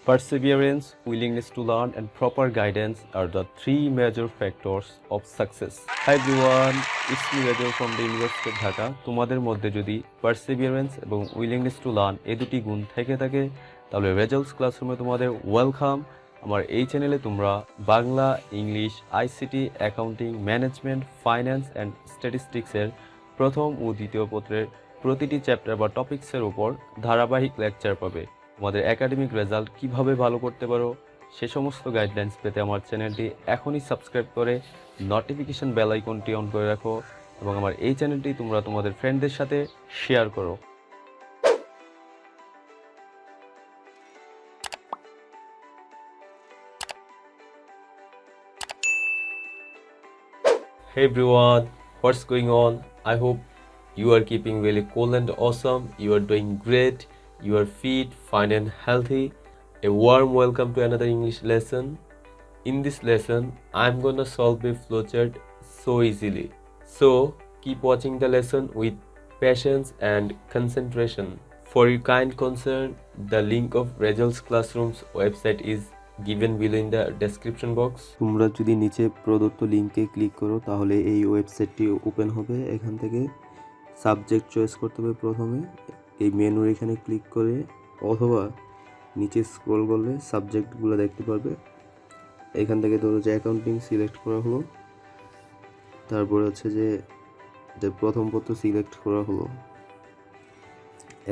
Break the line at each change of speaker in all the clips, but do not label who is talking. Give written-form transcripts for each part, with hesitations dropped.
Perseverance, willingness to learn, and proper guidance are the three major factors of success. Hi everyone, it's me Rajul from the University of Dhaka. তোমাদের মধ্যে যদি perseverance এবং willingness to learn এই দুটি গুণ থেকে থাকে তাহলে রেজাল্টস ক্লাসরুমে তোমাদের ওয়েলকাম। আমার এই চ্যানেলে তোমরা Bangla, English, ICT, accounting, management, finance and স্ট্যাটিস্টিক্সের প্রথম ও দ্বিতীয় পত্রের প্রতিটি চ্যাপ্টার বা টপিক্সের উপর ধারাবাহিক লেকচার পাবে। তোমাদের একাডেমিক রেজাল্ট কিভাবে ভালো করতে পারো সে সমস্ত গাইডলাইন্স পেতে আমার চ্যানেলটি এখনই সাবস্ক্রাইব করে নোটিফিকেশন বেল আইকনটি অন করে রাখো এবং আমার এই চ্যানেলটি তোমরা তোমাদের ফ্রেন্ডদের সাথে শেয়ার করো। Hey everyone, what's going on? I hope you are keeping really cool and awesome. You are doing great. You are fit, fine and healthy. A warm welcome to another English lesson. In this lesson, I'm gonna solve a flowchart so easily. So keep watching the lesson with patience and concentration. For your kind concern, the link of Results Classroom's website is given below in the description box.
তোমরা যদি নিচে প্রদত্ত লিংকে click করো তাহলে এই ওয়েবসাইটটি open হবে। এখান থেকে সাবজেক্ট চয়েস করতে হবে প্রথমে, এই মেনুর এখানে ক্লিক করে অথবা নিচে স্ক্রল করলে সাবজেক্টগুলো দেখতে পারবে। এখান থেকে ধরো যে অ্যাকাউন্টিং সিলেক্ট করা হলো, তারপরে হচ্ছে যে প্রথম পত্র সিলেক্ট করা হলো।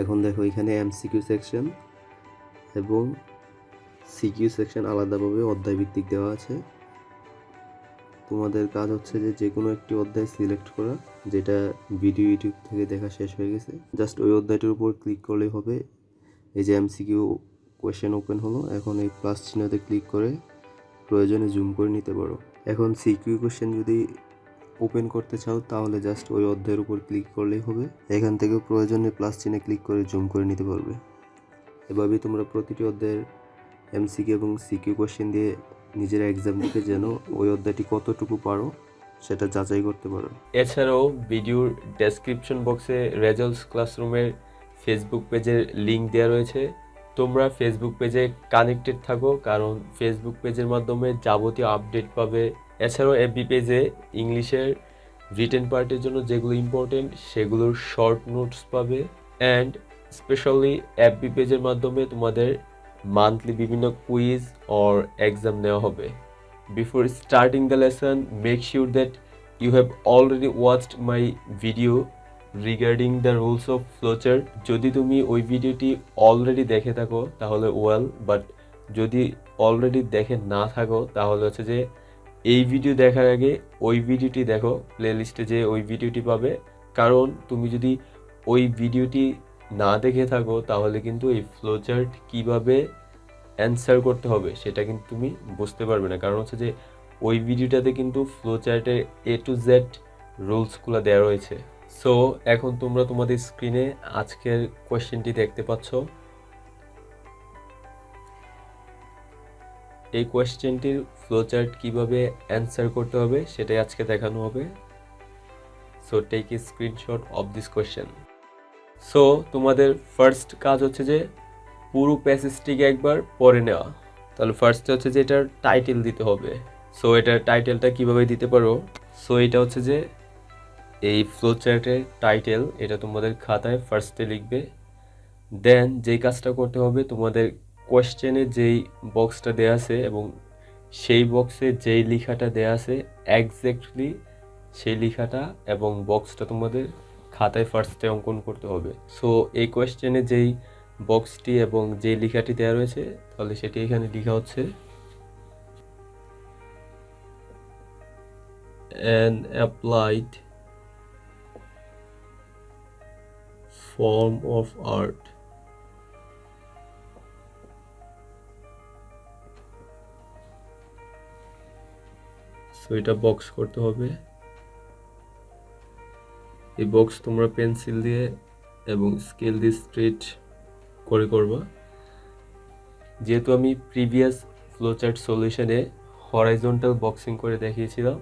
এখন দেখো এখানে এমসিকিউ সেকশন এবং সিকিউ সেকশন আলাদাভাবে অধ্যায় ভিত্তিক দেওয়া আছে। তোমাদের কাজ হচ্ছে যে কোনো একটি অধ্যায় সিলেক্ট করা যেটা ভিডিও ইউটিউব থেকে দেখা শেষ হয়ে গেছে। জাস্ট ওই অধ্যায়টির উপর ক্লিক করলেই হবে। এই যে এমসিকিউ কোয়েশ্চেন ওপেন হলো, এখন এই প্লাস চিহ্নতে ক্লিক করে প্রয়োজনে জুম করে নিতে পারো। এখন সিকিউ কোয়েশ্চেন যদি ওপেন করতে চাও তাহলে জাস্ট ওই অধ্যায়ের উপর ক্লিক করলেই হবে। এখান থেকে প্রয়োজনে প্লাস চিহ্নে ক্লিক করে জুম করে নিতে পারবে। এভাবেই তোমরা প্রতিটি অধ্যায়ের এমসিকিউ এবং সিকিউ কোয়েশ্চেন দিয়ে নিজের এক্সাম দিতে যেন ওই অধ্যায়টি কতটুকু পারো সেটা যাচাই করতে পারো।
এছাড়াও ভিডিওর ডেসক্রিপশন বক্সে রেজাল্টস ক্লাসরুমের ফেসবুক পেজের লিঙ্ক দেওয়া রয়েছে। তোমরা ফেসবুক পেজে কানেক্টেড থাকো, কারণ ফেসবুক পেজের মাধ্যমে যাবতীয় আপডেট পাবে। এছাড়াও এফবি পেজে ইংলিশের রিটেন পার্টের জন্য যেগুলো ইম্পর্টেন্ট সেগুলোর শর্ট নোটস পাবে। অ্যান্ড স্পেশালি এফবি পেজের মাধ্যমে তোমাদের মান্থলি বিভিন্ন কুইজ অর এক্সাম নেওয়া হবে। Before starting the lesson, make sure that you have already watched my video regarding the rules of flowchart. যদি তুমি ওই ভিডিওটি অলরেডি দেখে থাকো তাহলে ওয়েল, বাট যদি অলরেডি দেখে না থাকো তাহলে হচ্ছে যে এই ভিডিও দেখার আগে ওই ভিডিওটি দেখো, প্লেলিস্টে যে ওই ভিডিওটি পাবে। কারণ তুমি যদি ওই ভিডিওটি না দেখে থাকো তাহলে কিন্তু এই ফ্লোচার্ট কিভাবে অ্যান্সার করতে হবে সেটা কিন্তু তুমি বুঝতে পারবে না। কারণ হচ্ছে যে ওই ভিডিওটাতে কিন্তু ফ্লোচার্টের A to Z রুলসগুলো দেওয়া রয়েছে। সো এখন তোমরা তোমাদের স্ক্রিনে আজকের কোয়েশ্চেনটি দেখতে পাচ্ছ। এই কোয়েশ্চেনটির ফ্লোচার্ট কিভাবে অ্যান্সার করতে হবে সেটাই আজকে দেখানো হবে। So take a screenshot of this question. So তোমাদের ফার্স্ট কাজ হচ্ছে যে পুরো প্যাসেজটিকে একবার পড়ে নেওয়া। তাহলে ফার্স্টে হচ্ছে যে এটার টাইটেল দিতে হবে। সো এটার টাইটেলটা কিভাবে দিতে পারো? সো এটা হচ্ছে যে এই ফ্লোচার্টের টাইটেল, এটা তোমাদের খাতায় ফার্স্টে লিখবে। দেন যেই কাজটা করতে হবে, তোমাদের কোয়েশ্চেনে যেই বক্সটা দেয়া আছে এবং সেই বক্সে যেই লেখাটা দেয়া আছে এক্স্যাক্টলি সেই লেখাটা এবং বক্সটা তোমাদের খাতায় ফার্স্টে অঙ্কন করতে হবে। সো এই কোয়েশ্চেনে যেই বক্সটি এবং যে লেখাটি দেওয়া রয়েছে তাহলে সেটি এখানে লেখা হচ্ছে an applied form of art. So এটা বক্স করতে হবে। এই বক্স তোমরা পেন্সিল দিয়ে এবং স্কেল দিয়ে স্ট্রেট করে করবা। যেহেতু আমি প্রিভিয়াস ফ্লোচার্ট সলিউশনে হরাইজন্টাল বক্সিং করে দেখিয়েছিলাম,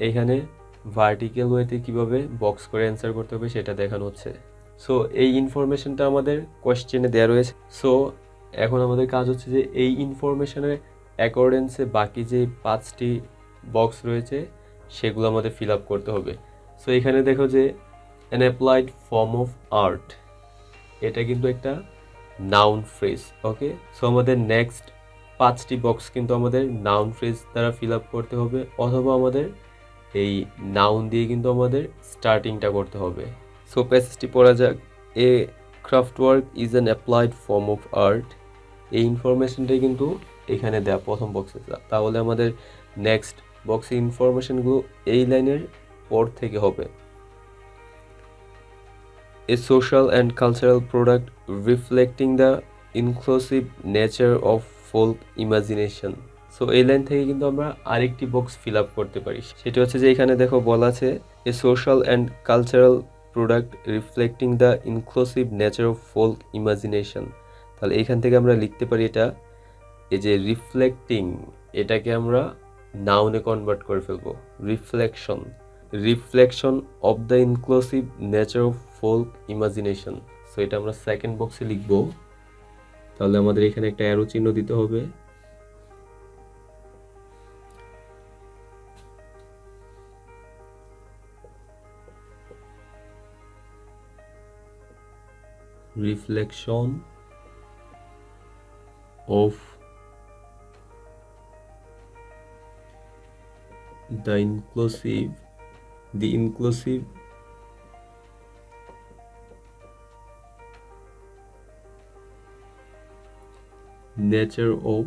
এখানে ভার্টিক্যাল ওয়েতে কিভাবে বক্স করে অ্যান্সার করতে হবে সেটা দেখানো হচ্ছে। সো এই ইনফরমেশনটা আমাদের কোয়েশ্চেনে দেওয়া রয়েছে। সো এখন আমাদের কাজ হচ্ছে যে এই ইনফরমেশনের অ্যাকর্ডেন্সে বাকি যে 5টি বক্স রয়েছে সেগুলো আমাদের ফিল আপ করতে হবে। সো এখানে দেখো যে an applied form of art, এটা কিন্তু একটা নাউন ফ্রেজ। ওকে, সো আমাদের নেক্সট 5টি বক্স কিন্তু আমাদের নাউন ফ্রেজ দ্বারা ফিল আপ করতে হবে, অথবা আমাদের এই নাউন দিয়ে কিন্তু আমাদের স্টার্টিংটা করতে হবে। সো প্যাসেজটি পড়া যাক। এ craft work is an applied form of art. এই ইনফরমেশনটাই কিন্তু এখানে দেয়া প্রথম বক্সে। তাহলে আমাদের নেক্সট বক্সের ইনফরমেশনগুলো এই লাইনের পর থেকে হবে। A social and cultural product reflecting the inclusive nature of folk imagination. So এই লাইন থেকে কিন্তু আমরা আরেকটি বক্স ফিল আপ করতে পারি, সেটা হচ্ছে যে এখানে দেখো বলা আছে a social and cultural product reflecting the inclusive nature of folk imagination. তাহলে এখান থেকে আমরা লিখতে পারি এটা, এই যে রিফ্লেক্টিং, এটাকে আমরা নাউনে কনভার্ট করে ফেলবো, reflection of the inclusive nature of folk imagination. So এটা আমরা সেকেন্ড বক্সে লিখব। তাহলে আমাদের এখানে একটা অ্যারো চিহ্ন দিতে হবে। Reflection of the inclusive nature of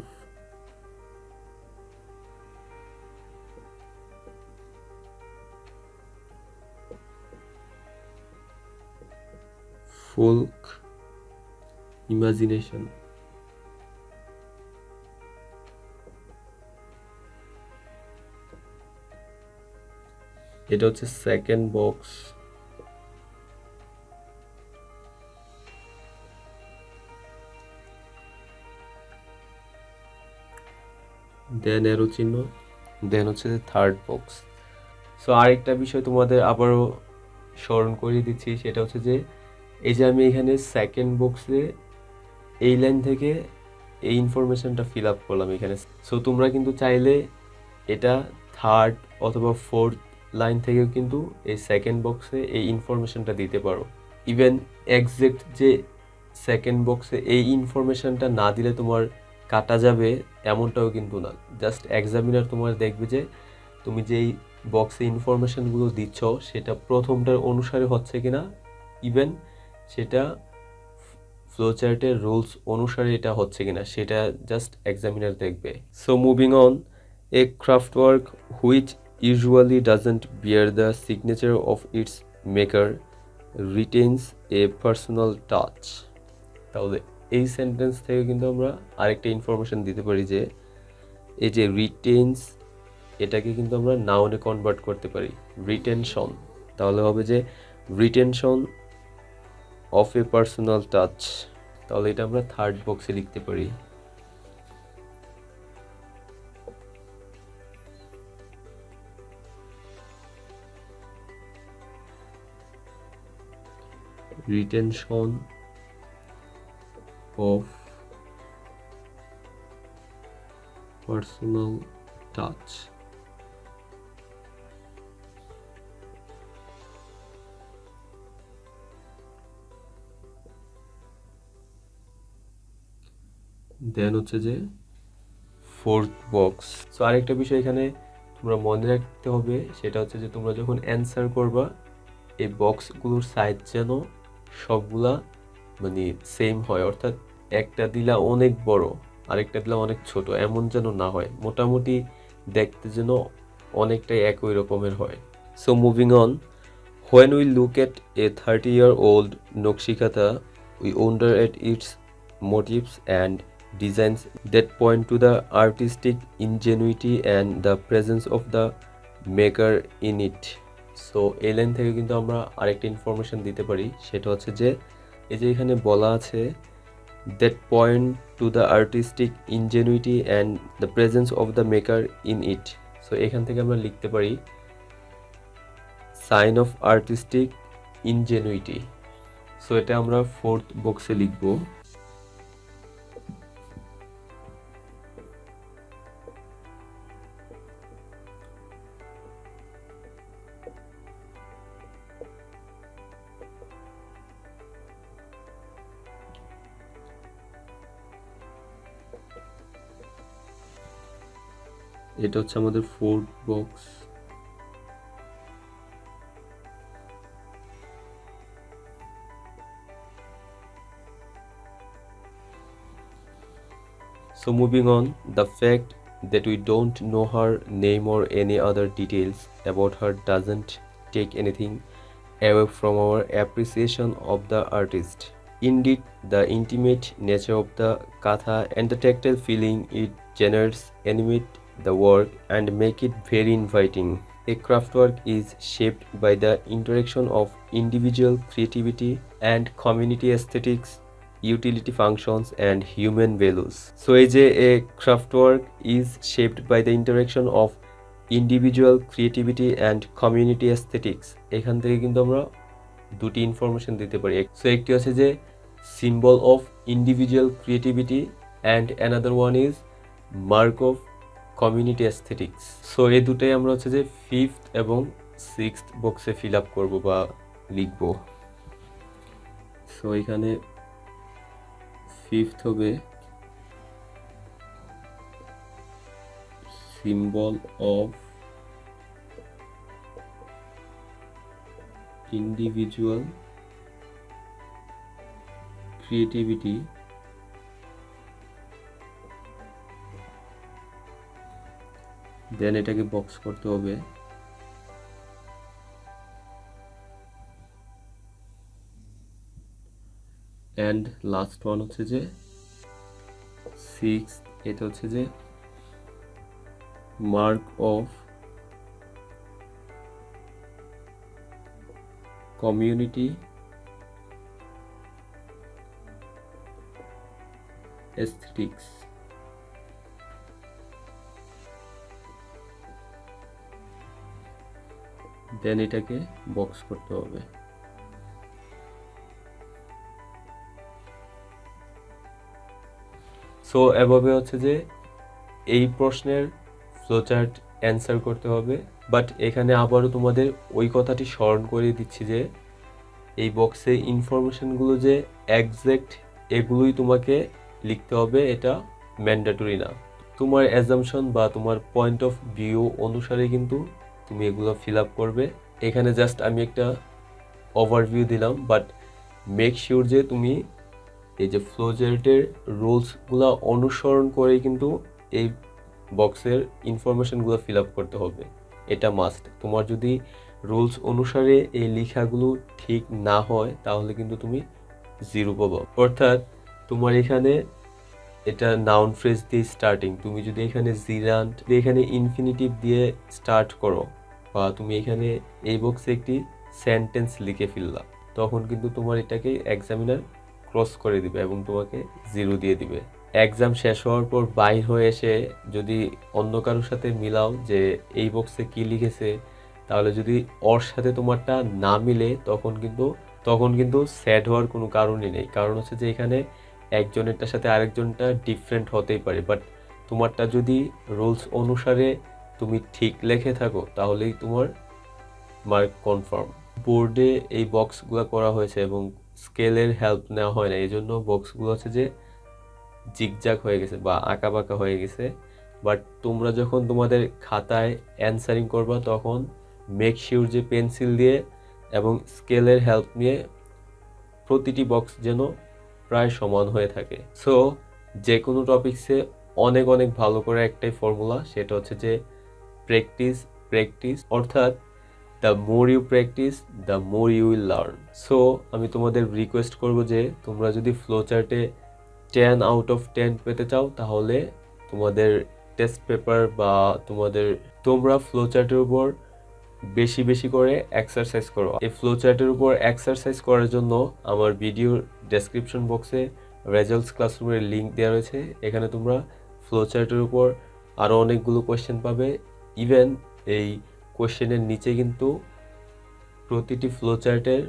folk imagination. এটা হচ্ছে সেকেন্ড বক্স। দেন অ্যারো চিহ্ন, দেন হচ্ছে থার্ড বক্স। সো আরেকটা বিষয় তোমাদের আবারও স্মরণ করিয়ে দিচ্ছি, সেটা হচ্ছে যে এই যে আমি এখানে সেকেন্ড বক্সে এই লাইন থেকে এই ইনফরমেশনটা ফিল আপ করলাম এখানে। সো তোমরা কিন্তু চাইলে এটা থার্ড অথবা ফোর্থ লাইন থেকেও কিন্তু এই সেকেন্ড বক্সে এই ইনফরমেশনটা দিতে পারো। ইভেন এক্সাক্ট যে সেকেন্ড বক্সে এই ইনফরমেশনটা না দিলে তোমার কাটা যাবে এমনটাও কিন্তু না। জাস্ট এক্সামিনার তোমার দেখবে যে তুমি যেই বক্সে ইনফরমেশনগুলো দিচ্ছ সেটা প্রথমটার অনুসারে হচ্ছে কিনা, ইভেন সেটা ফ্লোচার্টের রুলস অনুসারে এটা হচ্ছে কিনা, সেটা জাস্ট এক্সামিনার দেখবে। So moving on, A craft work which usually doesn't bear the signature of its maker retains a personal touch. তাহলে এই সেন্টেন্স থেকে কিন্তু আমরা আরেকটা ইনফরমেশন দিতে পারি যে এই যে রিটেন্স, এটাকে কিন্তু আমরা নাউনে কনভার্ট করতে পারি, রিটেনশন। তাহলে হবে যে retention of A personal touch. তাহলে এটা আমরা থার্ড বক্সে লিখতে পারি। retention of personal touch. দেন হচ্ছে যে ফোর্থ বক্স। সো আরেকটা বিষয় এখানে তোমরা মনে রাখতে হবে, সেটা হচ্ছে যে তোমরা যখন অ্যান্সার করবা এই বক্সগুলোর সাইজ যেন সবগুলা মানে সেম হয়, অর্থাৎ একটা দিলা অনেক বড় আরেকটা দিলা অনেক ছোট, এমন যেন না হয়, মোটামুটি দেখতে যেন অনেকটাই একই রকমের হয়। So moving on, when we look at a 30-year-old Nakshi Kantha we wonder at its motifs and designs that point to the artistic ingenuity and the presence of the maker in it. So এই line থেকে কিন্তু আমরা আরেকটা information দিতে পারি, সেটা হচ্ছে যে এই যে এখানে বলা আছে that point to the artistic ingenuity and the presence of the maker in it. So এখান থেকে আমরা লিখতে পারি sign of artistic ingenuity. So এটা আমরা ফোর্থ বক্সে লিখব। এটা হচ্ছে আমাদের fourth box. So moving on, the fact that we don't know her name or any other details about her doesn't take anything away from our appreciation of the artist. Indeed, the intimate nature of the katha and the tactile feeling it generates animate the work and make it very inviting. A craftwork is shaped by the interaction of individual creativity and community aesthetics, utility functions and human values. So a craftwork is shaped by the interaction of individual creativity and community aesthetics. এখান থেকে কিন্তু আমরা দুটি information দিতে পারি। So একটি হচ্ছে যে symbol of individual creativity and another one is mark of community aesthetics. So এই দুটাই আমরা হচ্ছে যে ফিফথ এবং সিক্সথ বক্সে ফিল আপ করবো বা লিখবো। সো এখানে ফিফথ হবে symbol of individual creativity দেন এটাকে বক্স করতে হবে। অ্যান্ড লাস্ট ওয়ান হচ্ছে যে সিক্স, এটা হচ্ছে যে mark of community aesthetics। দেন এটাকে বক্স করতে হবে। সো এভাবে হচ্ছে যে এই প্রশ্নের ফ্লোচার্ট অ্যান্সার করতে হবে। বাট এখানে আবারও তোমাদের ওই কথাটি স্মরণ করিয়ে দিচ্ছি যে এই বক্সে ইনফরমেশনগুলো যে একজ্যাক্ট এগুলোই তোমাকে লিখতে হবে, এটা ম্যান্ডেটরি না। তোমার অ্যাজাম্পশন বা তোমার পয়েন্ট অফ ভিউ অনুসারে কিন্তু তুমি এগুলো ফিল আপ করবে। এখানে জাস্ট আমি একটা ওভারভিউ দিলাম, বাট মেক শিওর যে তুমি এই যে ফ্লোচার্টের রুলসগুলো অনুসরণ করেই কিন্তু এই বক্সের ইনফরমেশনগুলো ফিল আপ করতে হবে, এটা মাস্ট। তোমার যদি রুলস অনুসারে এই লেখাগুলো ঠিক না হয় তাহলে কিন্তু তুমি জিরো পাবো। অর্থাৎ তোমার এখানে এটা নাউন ফ্রেজ দিয়ে স্টার্টিং, তুমি যদি এখানে জিরান্ট এখানে ইনফিনিটিভ দিয়ে স্টার্ট করো বা তুমি এখানে এই বক্সে একটি সেন্টেন্স লিখে ফেললা, তখন কিন্তু তোমার এটাকে এক্সামিনার ক্রস করে দিবে এবং তোমাকে জিরো দিয়ে দিবে। এক্সাম শেষ হওয়ার পর বাইর হয়ে এসে যদি অন্য কারোর সাথে মিলাও যে এই বক্সে কি লিখেছে, তাহলে যদি ওর সাথে তোমারটা না মিলে তখন কিন্তু স্যাড হওয়ার কোনো কারণই নেই। কারণ হচ্ছে যে এখানে একজনেরটার সাথে আরেকজনটা ডিফারেন্ট হতেই পারে, বাট তোমারটা যদি রুলস অনুসারে তুমি ঠিক লিখে থাকো তাহলেই তোমার মার্ক কনফার্ম। বোর্ডে এই বক্সগুলো করা হয়েছে এবং স্কেলের হেল্প নেওয়া হয় না, এই জন্য বক্সগুলো হচ্ছে যে জিগজাগ হয়ে গেছে বা আঁকা বাঁকা হয়ে গেছে। বাট তোমরা যখন তোমাদের খাতায় অ্যান্সারিং করবা তখন মেক শিওর যে পেন্সিল দিয়ে এবং স্কেলের হেল্প নিয়ে প্রতিটি বক্স যেন প্রায় সমান হয়ে থাকে। সো যে কোনো টপিক্সে অনেক অনেক ভালো করে একটাই ফর্মুলা, সেটা হচ্ছে যে প্র্যাকটিস, অর্থাৎ the more you practise the more you will learn. So আমি তোমাদের রিকোয়েস্ট করব যে তোমরা যদি ফ্লোচার্টে 10 আউট অফ 10 পেতে চাও তাহলে তোমাদের টেস্ট পেপার বা তোমরা ফ্লোচার্টের উপর বেশি বেশি করে এক্সারসাইজ করো। এই ফ্লোচার্টের উপর এক্সারসাইজ করার জন্য আমার ভিডিওর ডেসক্রিপশন বক্সে রেজাল্টস ক্লাসরুমের লিঙ্ক দেওয়া রয়েছে। এখানে তোমরা ফ্লোচার্টের উপর আরও অনেকগুলো কোয়েশ্চেন পাবে। ইভেন এই কোয়েশ্চেনের নিচে কিন্তু প্রতিটি ফ্লোচার্টের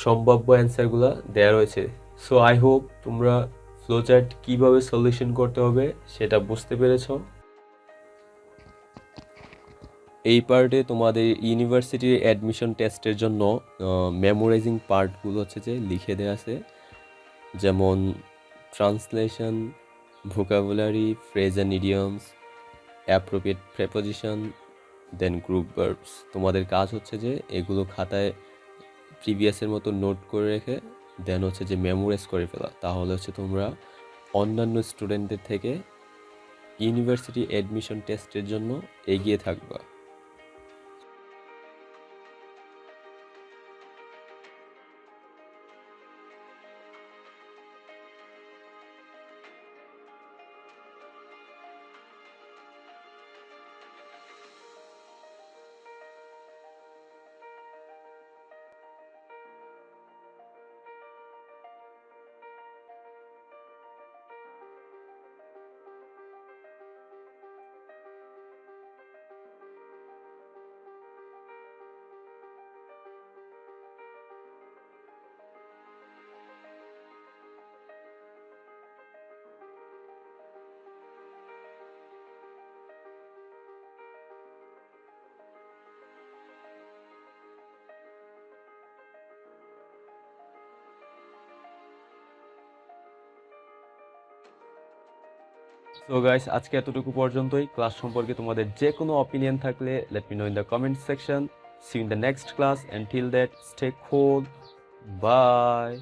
সম্ভাব্য অ্যান্সারগুলো দেওয়া রয়েছে। সো আই হোপ তোমরা ফ্লোচার্ট কীভাবে সলিউশন করতে হবে সেটা বুঝতে পেরেছ। এই পার্টে তোমাদের ইউনিভার্সিটির অ্যাডমিশন টেস্টের জন্য মেমোরাইজিং পার্টগুলো হচ্ছে যে লিখে দেওয়া আছে, যেমন translation, vocabulary, phrase and idioms, appropriate preposition, then group verbs. তোমাদের কাজ হচ্ছে যে এগুলো খাতায় প্রিভিয়াসের মতো নোট করে রেখে দেন হচ্ছে যে মেমোরাইজ করে ফেলা, তাহলে হচ্ছে তোমরা অন্যান্য স্টুডেন্টদের থেকে ইউনিভার্সিটি অ্যাডমিশন টেস্টের জন্য এগিয়ে থাকবা। সো গাইস, আজকে এতটুকু পর্যন্তই। ক্লাস সম্পর্কে তোমাদের যে কোনো অপিনিয়ন থাকলে let me know in the comment section. See you in the next class, and till that stay cool, by.